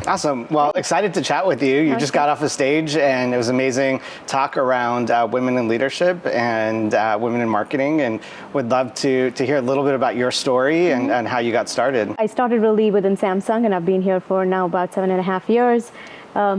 Awesome. Well, excited to chat with you. You just got off the stage, and it was amazing talk around women in leadership and women in marketing, and would love to hear a little bit about your story and how you got started. I started really within Samsung, and I've been here for now about 7.5 years.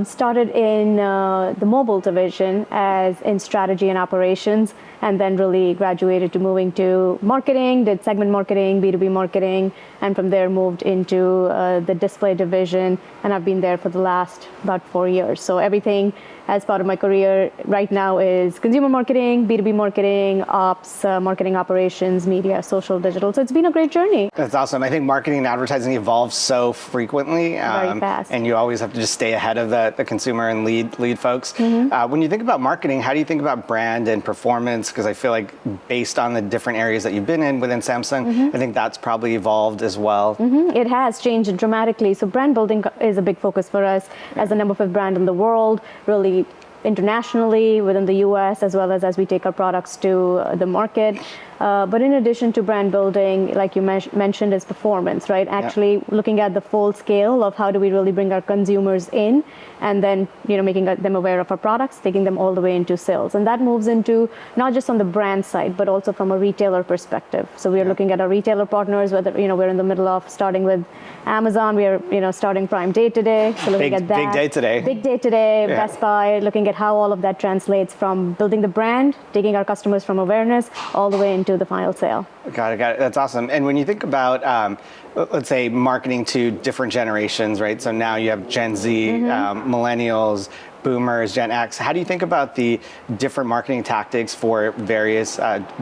Started in the mobile division as in strategy and operations, and then really graduated to moving to marketing, did segment marketing, B2B marketing, and from there moved into the display division, and I've been there for the last about 4 years. So everything as part of my career right now is consumer marketing, B2B marketing, ops, marketing operations, media, social, digital. So it's been a great journey. That's awesome. I think marketing and advertising evolves so frequently. Very fast. And you always have to just stay ahead of the consumer and lead folks. When you think about marketing, how do you think about brand and performance? Because I feel like based on the different areas that you've been in within Samsung, I think that's probably evolved as well. It has changed dramatically. So brand building is a big focus for us as the number 5 brand in the world, really internationally within the US, as well as we take our products to the market. But in addition to brand building, like you mentioned, is performance, right? Actually looking at the full scale of how do we really bring our consumers in, and then making them aware of our products, taking them all the way into sales. And that moves into not just on the brand side, but also from a retailer perspective. So we are looking at our retailer partners, whether we're in the middle of starting with Amazon, we are starting Prime Day today. So looking at that. Big day today. Big day today, Best Buy, looking at how all of that translates from building the brand, taking our customers from awareness, all the way into the final sale. Got it. That's awesome. And when you think about, let's say, marketing to different generations, right? So now you have Gen Z, millennials, boomers, Gen X. How do you think about the different marketing tactics for various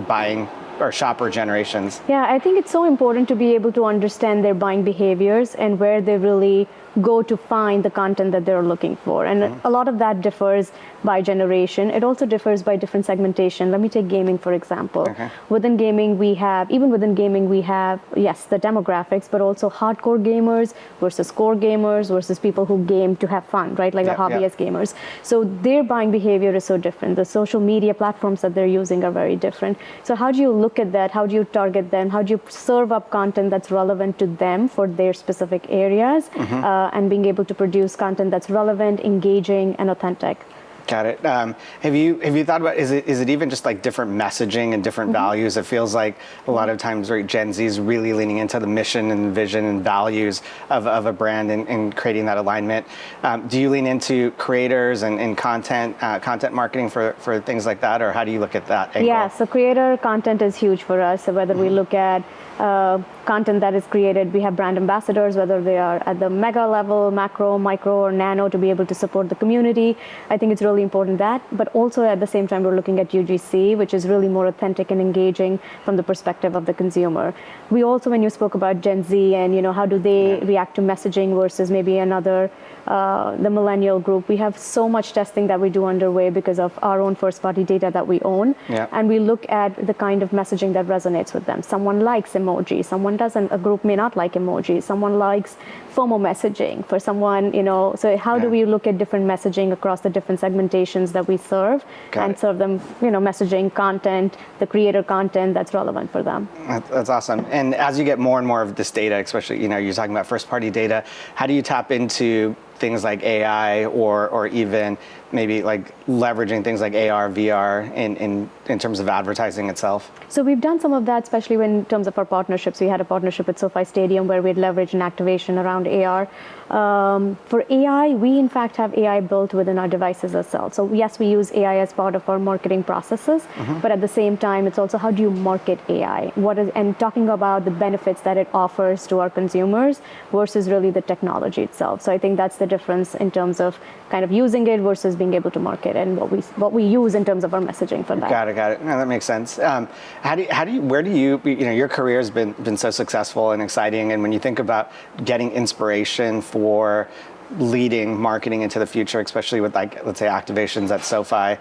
buying or shopper generations? Yeah, I think it's so important to be able to understand their buying behaviors and where they really go to find the content that they're looking for. And a lot of that differs by generation. It also differs by different segmentation. Let me take gaming, for example. Within gaming, even within gaming, we have, yes, the demographics, but also hardcore gamers versus core gamers versus people who game to have fun, right? Like the hobbyist gamers. So their buying behavior is so different. The social media platforms that they're using are very different. So how do you look at that? How do you target them? How do you serve up content that's relevant to them for their specific areas? And being able to produce content that's relevant, engaging, and authentic. Got it. Have you thought about, is it even just like different messaging and different values? It feels like a lot of times, right, Gen Z is really leaning into the mission and vision and values of a brand and creating that alignment. Do you lean into creators and content marketing for things like that, or how do you look at that angle? Yeah, so creator content is huge for us. So whether we look at content that is created, we have brand ambassadors, whether they are at the mega level, macro, micro, or nano, to be able to support the community. I think it's really important that, but also at the same time, we're looking at UGC, which is really more authentic and engaging from the perspective of the consumer. We also, when you spoke about Gen Z and how do they react to messaging versus maybe another, the millennial group, we have so much testing that we do underway because of our own first-party data that we own, and we look at the kind of messaging that resonates with them. Someone likes emoji, someone doesn't. A group may not like emoji. Someone likes FOMO messaging. For someone, so how do we look at different messaging across the different segmentations that we serve and serve them, messaging content, the creator content that's relevant for them. That's awesome. And as you get more and more of this data, especially, you're talking about first-party data, how do you tap into things like AI or even maybe like leveraging things like AR, VR in terms of advertising itself? So we've done some of that, especially in terms of our partnerships. We had a partnership with SoFi Stadium where we'd leverage an activation around AR. For AI, we in fact have AI built within our devices ourselves. So yes, we use AI as part of our marketing processes, but at the same time, it's also how do you market AI? And talking about the benefits that it offers to our consumers versus really the technology itself. So I think that's the difference in terms of kind of using it versus being able to market and what we use in terms of our messaging for that. Got it. No, that makes sense. Where do you your career has been so successful and exciting, and when you think about getting inspiration for leading marketing into the future, especially with, like, let's say, activations at SoFi,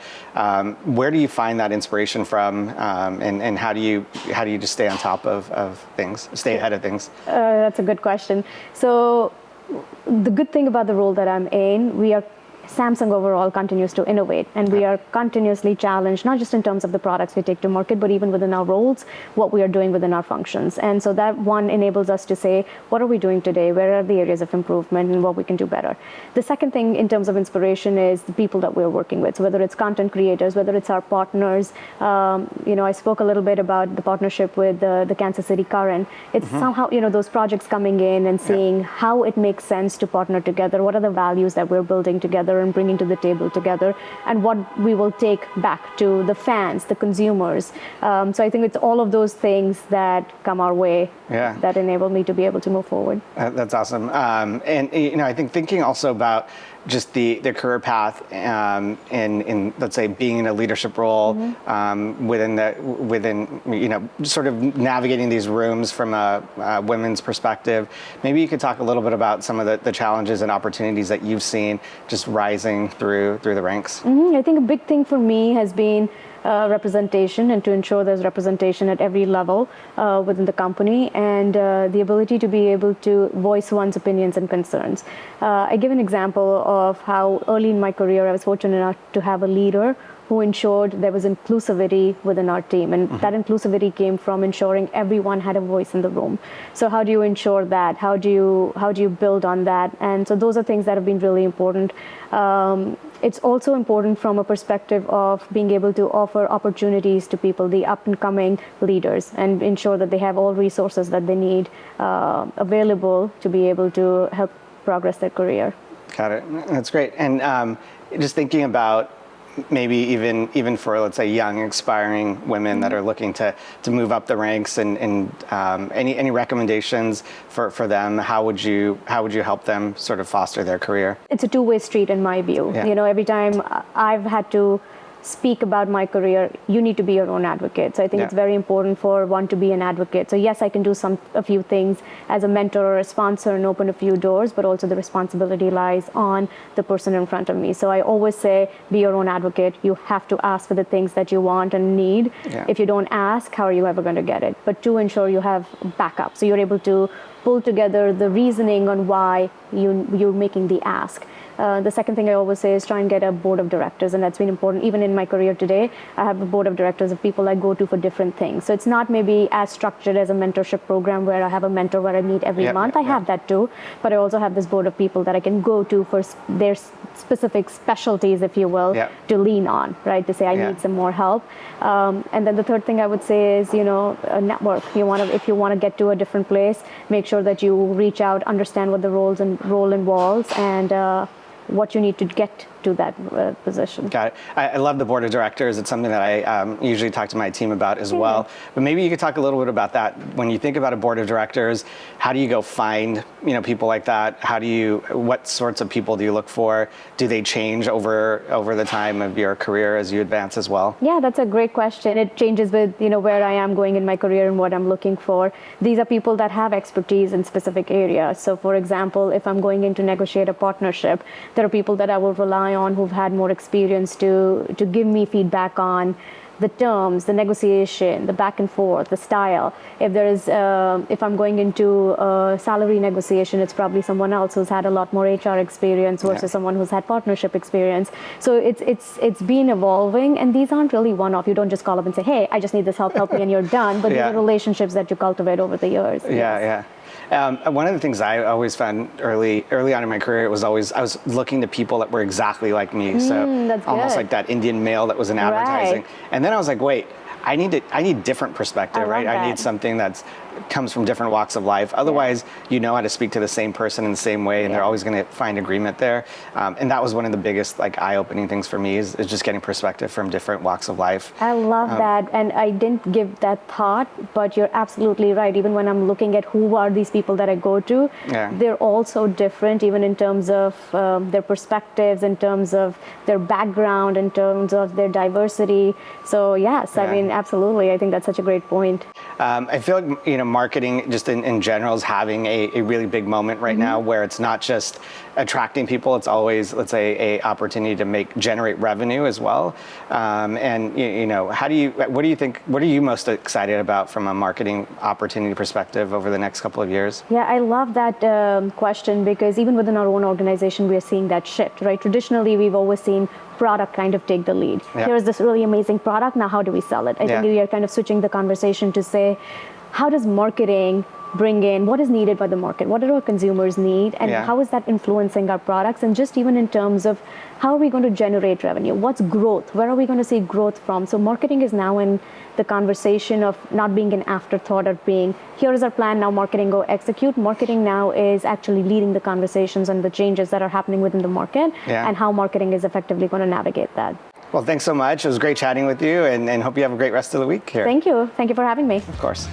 where do you find that inspiration from, and how do you just stay on top of things, stay ahead of things? That's a good question. So the good thing about the role that I'm in, we are Samsung overall continues to innovate, and we are continuously challenged, not just in terms of the products we take to market, but even within our roles, what we are doing within our functions. And so that one enables us to say, what are we doing today? Where are the areas of improvement and what we can do better? The second thing in terms of inspiration is the people that we're working with. So whether it's content creators, whether it's our partners, I spoke a little bit about the partnership with the Kansas City Current. It's somehow, those projects coming in and seeing how it makes sense to partner together. What are the values that we're building together and bringing to the table together, and what we will take back to the fans, the consumers. So I think it's all of those things that come our way that enable me to be able to move forward. That's awesome. And I think thinking also about just the career path in let's say being in a leadership role within sort of navigating these rooms from a women's perspective. Maybe you could talk a little bit about some of the challenges and opportunities that you've seen just rising through the ranks. I think a big thing for me has been representation, and to ensure there's representation at every level within the company, and the ability to be able to voice one's opinions and concerns. I give an example of how early in my career I was fortunate enough to have a leader who ensured there was inclusivity within our team. And that inclusivity came from ensuring everyone had a voice in the room. So how do you ensure that? How do you build on that? And so those are things that have been really important. It's also important from a perspective of being able to offer opportunities to people, the up and coming leaders, and ensure that they have all resources that they need available to be able to help progress their career. Got it. That's great. And just thinking about maybe even for, let's say, young, aspiring women that are looking to move up the ranks, and any recommendations for them? How would you help them sort of foster their career? It's a two-way street in my view. Yeah. Every time I've had to speak about my career, you need to be your own advocate. So I think it's very important for one to be an advocate. So yes, I can do a few things as a mentor or a sponsor and open a few doors, but also the responsibility lies on the person in front of me. So I always say, be your own advocate. You have to ask for the things that you want and need. Yeah. If you don't ask, how are you ever going to get it? But to ensure you have backup, so you're able to pull together the reasoning on why you're making the ask. The second thing I always say is try and get a board of directors, and that's been important. Even in my career today, I have a board of directors of people I go to for different things. So it's not maybe as structured as a mentorship program where I have a mentor where I meet every month. I have that too, but I also have this board of people that I can go to for their specific specialties, if you will, to lean on, right? To say I need some more help. And then the third thing I would say is, a network. If you want to get to a different place, make sure that you reach out, understand what the role involves, and what you need to get to that position. Got it. I love the board of directors. It's something that I usually talk to my team about as well. But maybe you could talk a little bit about that. When you think about a board of directors, how do you go find people like that? What sorts of people do you look for? Do they change over the time of your career as you advance as well? Yeah, that's a great question. It changes with where I am going in my career and what I'm looking for. These are people that have expertise in specific areas. So for example, if I'm going in to negotiate a partnership, there are people that I will rely on who've had more experience to give me feedback on the terms, the negotiation, the back and forth, the style. If I'm going into a salary negotiation, it's probably someone else who's had a lot more HR experience versus someone who's had partnership experience. So it's been evolving, and these aren't really one-off. You don't just call up and say, hey, I just need this help me, and you're done. But these are relationships that you cultivate over the years. Yeah. One of the things I always found early on in my career was I was looking to people that were exactly like me. So that's almost good. like that Indian male that was in advertising. Right. And then I was like, wait, I need different perspective, right? I need something that comes from different walks of life. Otherwise, you know how to speak to the same person in the same way, and they're always going to find agreement there. And that was one of the biggest eye-opening things for me is just getting perspective from different walks of life. I love that, and I didn't give that thought, but you're absolutely right. Even when I'm looking at who are these people that I go to, they're all so different, even in terms of their perspectives, in terms of their background, in terms of their diversity. So yes, I mean, absolutely. I think that's such a great point. I feel like marketing just in general is having a really big moment right now, where it's not just attracting people; it's always, let's say, a opportunity to generate revenue as well. And what do you think? What are you most excited about from a marketing opportunity perspective over the next couple of years? Yeah, I love that question, because even within our own organization, we are seeing that shift, right? Traditionally, we've always seen product kind of take the lead. Yeah. Here's this really amazing product. Now, how do we sell it? I think we are kind of switching the conversation to say, how does marketing bring in what is needed by the market? What do our consumers need? And how is that influencing our products? And just even in terms of how are we going to generate revenue? What's growth? Where are we going to see growth from? So marketing is now in the conversation of not being an afterthought, or being, here is our plan, now marketing, go execute. Marketing now is actually leading the conversations and the changes that are happening within the market, and how marketing is effectively going to navigate that. Well, thanks so much. It was great chatting with you, and hope you have a great rest of the week here. Thank you. Thank you for having me. Of course.